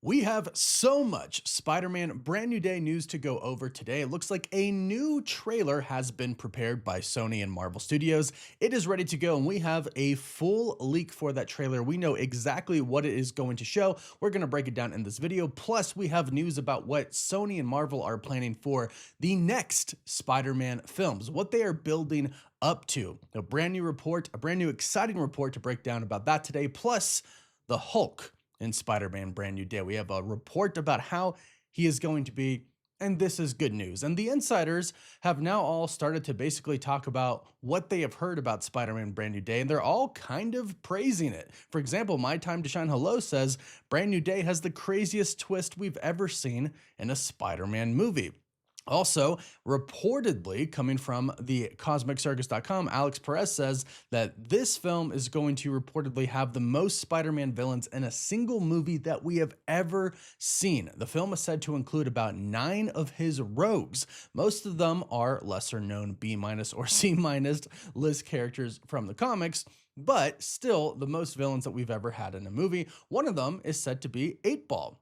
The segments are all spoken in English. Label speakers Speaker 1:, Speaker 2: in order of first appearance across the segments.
Speaker 1: We have so much Spider-Man Brand New Day news to go over today. It looks like a new trailer has been prepared by Sony and Marvel Studios. It is ready to go, and we have a full leak for that trailer. We know exactly what it is going to show. We're going to break it down in this video. Plus, we have news about what Sony and Marvel are planning for the next Spider-Man films, what they are building up to. A brand new report, a brand new exciting report to break down about that today, plus the Hulk in Spider-Man Brand New Day. We have a report about how he is going to be, and this is good news. And the insiders have now all started to basically talk about what they have heard about Spider-Man Brand New Day, and they're all kind of praising it. For example, My Time to Shine Hello says Brand New Day has the craziest twist we've ever seen in a Spider-Man movie. Also, reportedly coming from the CosmicCircus.com, Alex Perez says that this film is going to reportedly have the most Spider-Man villains in a single movie that we have ever seen. The film is said to include about 9 of his rogues. Most of them are lesser known B- or C- list characters from the comics, but still the most villains that we've ever had in a movie. One of them is said to be 8-Ball,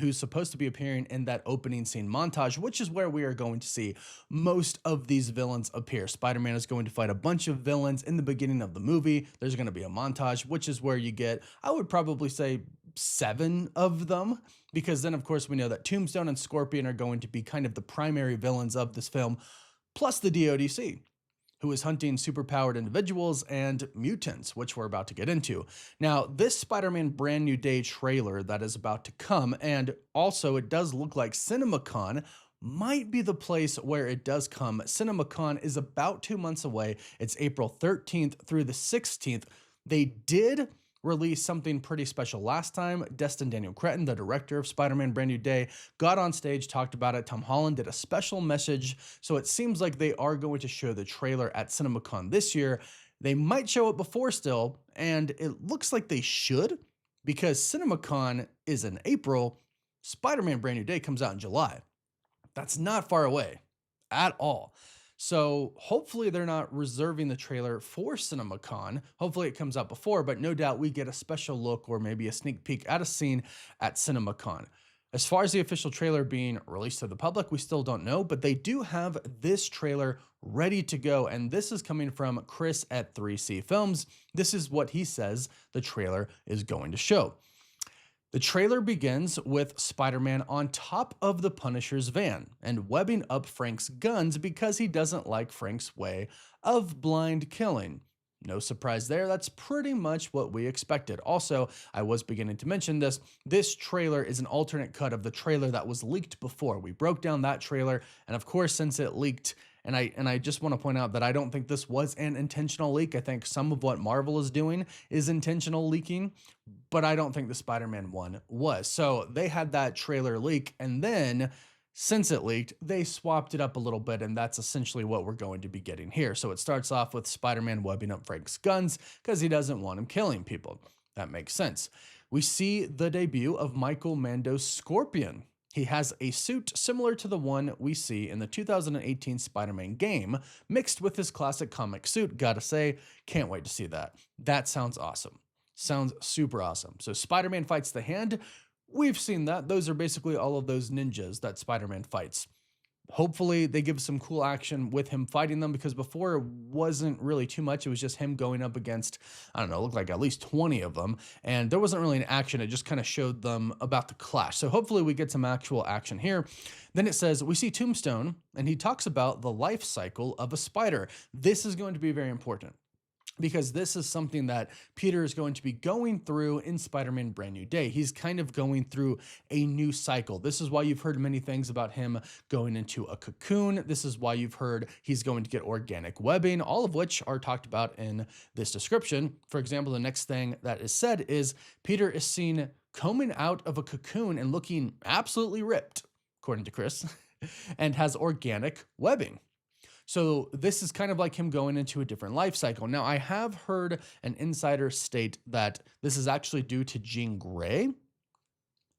Speaker 1: who's supposed to be appearing in that opening scene montage, which is where we are going to see most of these villains appear. Spider-Man is going to fight a bunch of villains in the beginning of the movie. There's going to be a montage, which is where you get, I would probably say, 7 of them, because then, of course, we know that Tombstone and Scorpion are going to be kind of the primary villains of this film, plus the DODC, who is hunting superpowered individuals and mutants, which we're about to get into. Now, this Spider-Man Brand New Day trailer that is about to come, and also it does look like CinemaCon might be the place where it does come. CinemaCon is about 2 months away. It's April 13th through the 16th. They did released something pretty special last time. Destin Daniel Cretton, the director of Spider-Man Brand New Day, got on stage, talked about it. Tom Holland did a special message. So it seems like they are going to show the trailer at CinemaCon this year. They might show it before still, and it looks like they should, because CinemaCon is in April. Spider-Man Brand New Day comes out in July. That's not far away at all. So hopefully they're not reserving the trailer for CinemaCon. Hopefully it comes out before, but no doubt we get a special look or maybe a sneak peek at a scene at CinemaCon. As far as the official trailer being released to the public, we still don't know, but they do have this trailer ready to go. And this is coming from Chris at 3C Films. This is what he says the trailer is going to show. The trailer begins with Spider-Man on top of the Punisher's van and webbing up Frank's guns because he doesn't like Frank's way of blind killing. No surprise there, that's pretty much what we expected. Also, I was beginning to mention this trailer is an alternate cut of the trailer that was leaked before. We broke down that trailer, and of course, since it leaked, and I just want to point out that I don't think this was an intentional leak. I think some of what Marvel is doing is intentional leaking, but I don't think the Spider-Man one was. So they had that trailer leak, and then since it leaked, they swapped it up a little bit, and that's essentially what we're going to be getting here. So it starts off with Spider-Man webbing up Frank's guns because he doesn't want him killing people. That makes sense. We see the debut of Michael Mando's Scorpion. He has a suit similar to the one we see in the 2018 Spider-Man game, mixed with his classic comic suit. Gotta say, can't wait to see that. That sounds awesome. Sounds super awesome. So Spider-Man fights the Hand. We've seen that. Those are basically all of those ninjas that Spider-Man fights. Hopefully they give some cool action with him fighting them, because before it wasn't really too much. It was just him going up against, I don't know, looked like at least 20 of them. And there wasn't really an action. It just kind of showed them about the clash. So hopefully we get some actual action here. Then it says, we see Tombstone, and he talks about the life cycle of a spider. This is going to be very important, because this is something that Peter is going to be going through in Spider-Man Brand New Day. He's kind of going through a new cycle. This is why you've heard many things about him going into a cocoon. This is why you've heard he's going to get organic webbing, all of which are talked about in this description. For example, the next thing that is said is Peter is seen coming out of a cocoon and looking absolutely ripped, according to Chris, and has organic webbing. So this is kind of like him going into a different life cycle. Now, I have heard an insider state that this is actually due to Jean Grey.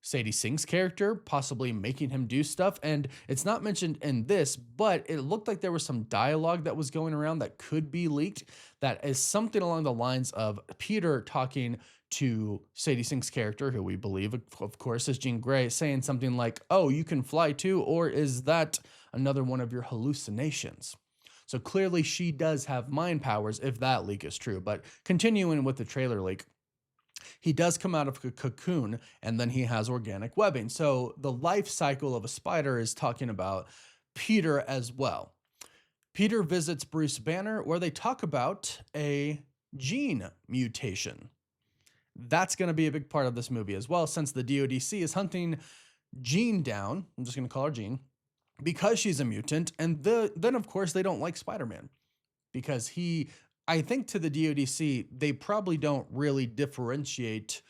Speaker 1: Sadie Sink's character, possibly making him do stuff. And it's not mentioned in this, but it looked like there was some dialogue that was going around that could be leaked that is something along the lines of Peter talking to Sadie Sink's character, who we believe, of course, is Jean Grey, saying something like, "Oh, you can fly too," or "Is that another one of your hallucinations?" So clearly she does have mind powers if that leak is true. But continuing with the trailer leak, he does come out of a cocoon and then he has organic webbing. So the life cycle of a spider is talking about Peter as well. Peter visits Bruce Banner where they talk about a gene mutation. That's going to be a big part of this movie as well, since the DODC is hunting Jean down. I'm just going to call her Jean because she's a mutant. And then, of course, they don't like Spider-Man because I think to the DODC, they probably don't really differentiate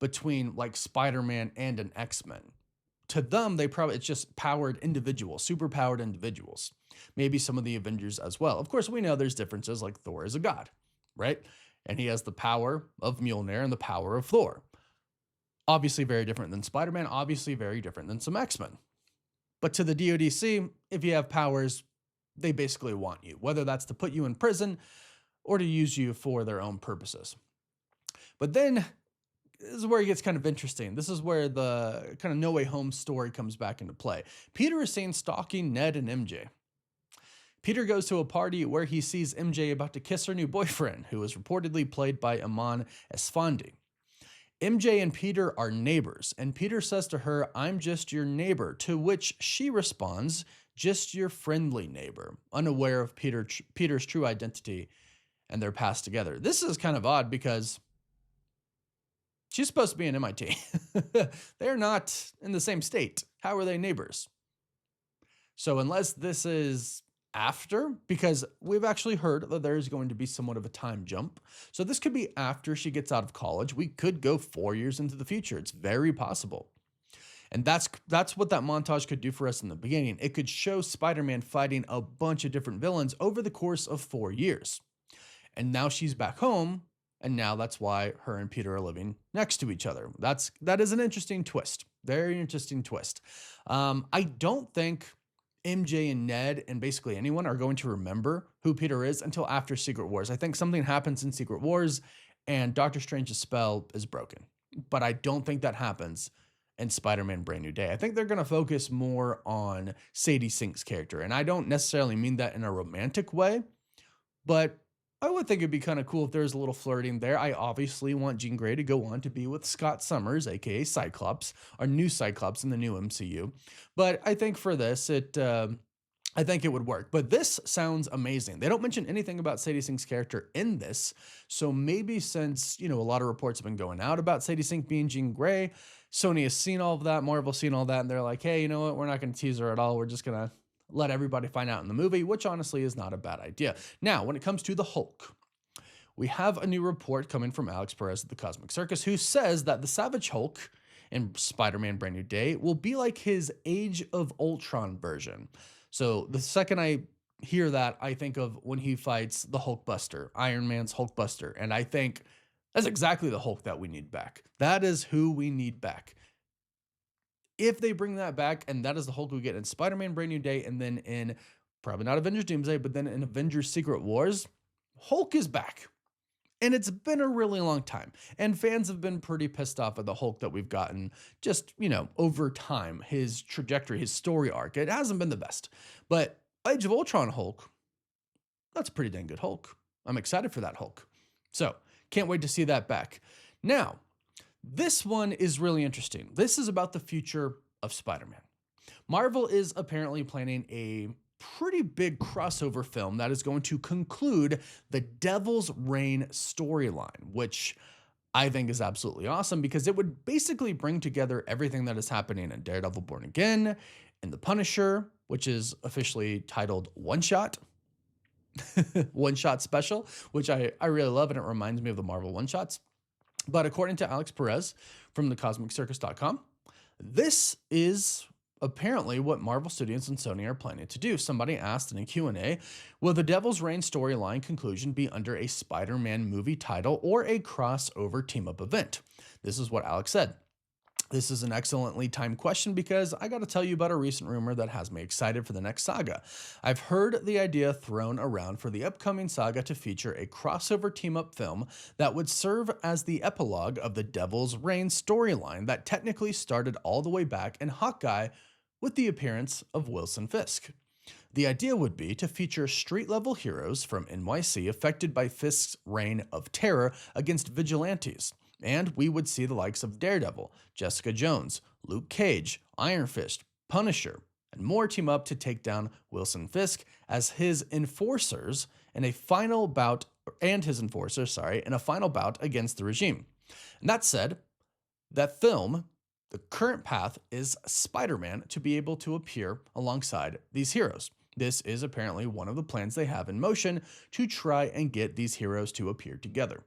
Speaker 1: between like Spider-Man and an X-Men. To them, it's just powered individuals, super powered individuals. Maybe some of the Avengers as well. Of course, we know there's differences, like Thor is a god, right? And he has the power of Mjolnir and the power of Thor. Obviously very different than Spider-Man, obviously very different than some X-Men. But to the DODC, if you have powers, they basically want you, whether that's to put you in prison or to use you for their own purposes. But then this is where it gets kind of interesting. This is where the kind of No Way Home story comes back into play. Peter is seen stalking Ned and MJ. Peter goes to a party where he sees MJ about to kiss her new boyfriend, who is reportedly played by Aman Esfandi. MJ and Peter are neighbors, and Peter says to her, "I'm just your neighbor," to which she responds, "Just your friendly neighbor," unaware of Peter's true identity and their past together. This is kind of odd because she's supposed to be in MIT. They're not in the same state. How are they neighbors? So unless this is after, because we've actually heard that there's going to be somewhat of a time jump. So this could be after she gets out of college. We could go 4 years into the future. It's very possible. And that's what that montage could do for us in the beginning. It could show Spider-Man fighting a bunch of different villains over the course of 4 years. And now she's back home, and now that's why her and Peter are living next to each other. That is an interesting twist. Very interesting twist. I don't think MJ and Ned and basically anyone are going to remember who Peter is until after Secret Wars. I think something happens in Secret Wars and Doctor Strange's spell is broken. But I don't think that happens in Spider-Man Brand New Day. I think they're going to focus more on Sadie Sink's character. And I don't necessarily mean that in a romantic way, but I would think it'd be kind of cool if there's a little flirting there. I obviously want Jean Grey to go on to be with Scott Summers, aka Cyclops, our new Cyclops in the new MCU. But I think for this, I think it would work. But this sounds amazing. They don't mention anything about Sadie Sink's character in this. So maybe since, a lot of reports have been going out about Sadie Sink being Jean Grey, Sony has seen all of that, Marvel's seen all that, and they're like, hey, you know what? We're not going to tease her at all. We're just going to let everybody find out in the movie, which honestly is not a bad idea. Now, when it comes to the Hulk, we have a new report coming from Alex Perez of the Cosmic Circus, who says that the Savage Hulk in Spider-Man Brand New Day will be like his Age of Ultron version. So the second I hear that, I think of when he fights the Hulkbuster, Iron Man's Hulkbuster, and I think that's exactly the Hulk that we need back. That is who we need back. If they bring that back, and that is the Hulk we get in Spider-Man Brand New Day, and then in, probably not Avengers Doomsday, but then in Avengers Secret Wars, Hulk is back. And it's been a really long time. And fans have been pretty pissed off at the Hulk that we've gotten just, over time. His trajectory, his story arc, it hasn't been the best. But Age of Ultron Hulk, that's a pretty dang good Hulk. I'm excited for that Hulk. So, can't wait to see that back. Now, this one is really interesting. This is about the future of Spider-Man. Marvel is apparently planning a pretty big crossover film that is going to conclude the Devil's Reign storyline, which I think is absolutely awesome because it would basically bring together everything that is happening in Daredevil Born Again and The Punisher, which is officially titled One Shot. One Shot Special, which I really love, and it reminds me of the Marvel One Shots. But according to Alex Perez from thecosmiccircus.com, this is apparently what Marvel Studios and Sony are planning to do. Somebody asked in a Q&A, will the Devil's Reign storyline conclusion be under a Spider-Man movie title or a crossover team-up event? This is what Alex said. This is an excellently timed question because I got to tell you about a recent rumor that has me excited for the next saga. I've heard the idea thrown around for the upcoming saga to feature a crossover team up film that would serve as the epilogue of the Devil's Reign storyline that technically started all the way back in Hawkeye with the appearance of Wilson Fisk. The idea would be to feature street level heroes from NYC affected by Fisk's reign of terror against vigilantes. And we would see the likes of Daredevil, Jessica Jones, Luke Cage, Iron Fist, Punisher, and more team up to take down Wilson Fisk as his enforcers in a final bout, in a final bout against the regime. And that said, that film, the current path is Spider-Man to be able to appear alongside these heroes. This is apparently one of the plans they have in motion to try and get these heroes to appear together.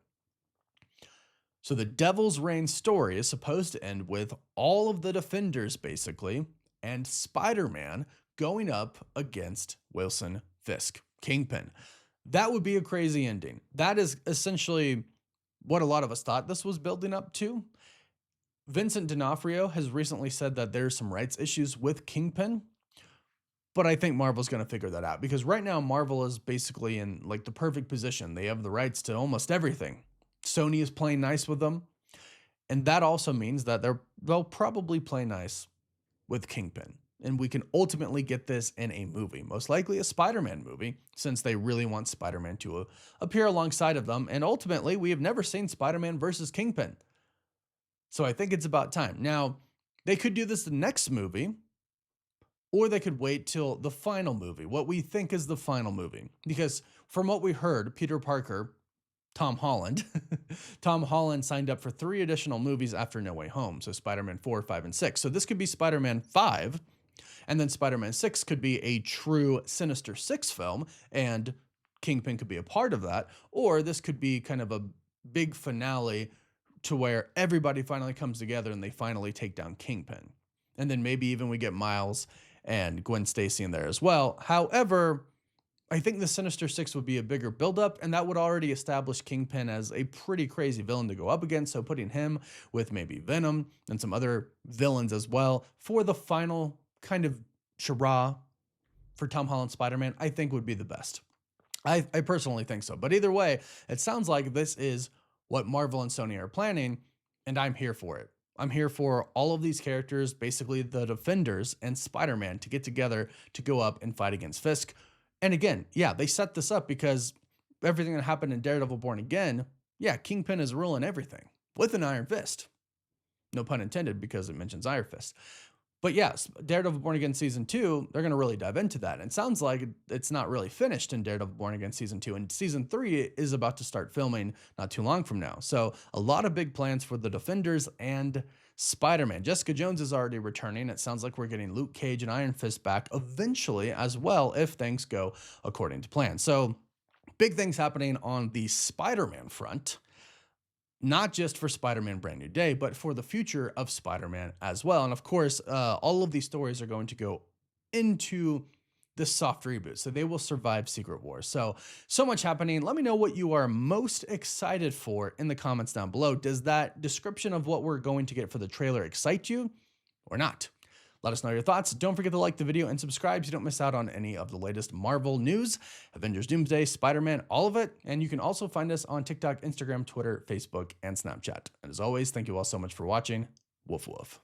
Speaker 1: So the Devil's Reign story is supposed to end with all of the Defenders basically, and Spider-Man going up against Wilson Fisk, Kingpin. That would be a crazy ending. That is essentially what a lot of us thought this was building up to. Vincent D'Onofrio has recently said that there's some rights issues with Kingpin, but I think Marvel's going to figure that out because right now Marvel is basically in like the perfect position. They have the rights to almost everything. Sony is playing nice with them, and that also means that they'll probably play nice with Kingpin. And we can ultimately get this in a movie, most likely a Spider-Man movie, since they really want Spider-Man to appear alongside of them. And ultimately, we have never seen Spider-Man versus Kingpin. So I think it's about time. Now, they could do this the next movie, or they could wait till the final movie, what we think is the final movie. Because from what we heard, Peter Parker, Tom Holland, Tom Holland signed up for 3 additional movies after No Way Home. So Spider-Man 4, 5, and 6. So this could be Spider-Man 5, and then Spider-Man 6 could be a true Sinister Six film, and Kingpin could be a part of that. Or this could be kind of a big finale to where everybody finally comes together and they finally take down Kingpin. And then maybe even we get Miles and Gwen Stacy in there as well. However, I think the Sinister Six would be a bigger buildup, and that would already establish Kingpin as a pretty crazy villain to go up against. So putting him with maybe Venom and some other villains as well for the final kind of hurrah for Tom Holland Spider-Man, I think would be the best. I personally think so. But either way, it sounds like this is what Marvel and Sony are planning, and I'm here for it. I'm here for all of these characters, basically the Defenders and Spider-Man, to get together to go up and fight against Fisk. And again, yeah, they set this up because everything that happened in Daredevil Born Again, yeah, Kingpin is ruling everything with an iron fist. No pun intended because it mentions Iron Fist. But yes, Daredevil Born Again Season 2, they're going to really dive into that. And it sounds like it's not really finished in Daredevil Born Again Season 2. And Season 3 is about to start filming not too long from now. So a lot of big plans for the Defenders and Spider-Man. Jessica Jones is already returning. It sounds like we're getting Luke Cage and Iron Fist back eventually as well if things go according to plan. So big things happening on the Spider-Man front. Not just for Spider-Man Brand New Day, but for the future of Spider-Man as well. And of course, all of these stories are going to go into the soft reboot, so they will survive Secret Wars. So much happening. Let me know what you are most excited for in the comments down below. Does that description of what we're going to get for the trailer excite you or not? Let us know your thoughts. Don't forget to like the video and subscribe so you don't miss out on any of the latest Marvel news, Avengers, Doomsday, Spider-Man, all of it. And you can also find us on TikTok, Instagram, Twitter, Facebook, and Snapchat. And as always, thank you all so much for watching. Woof woof.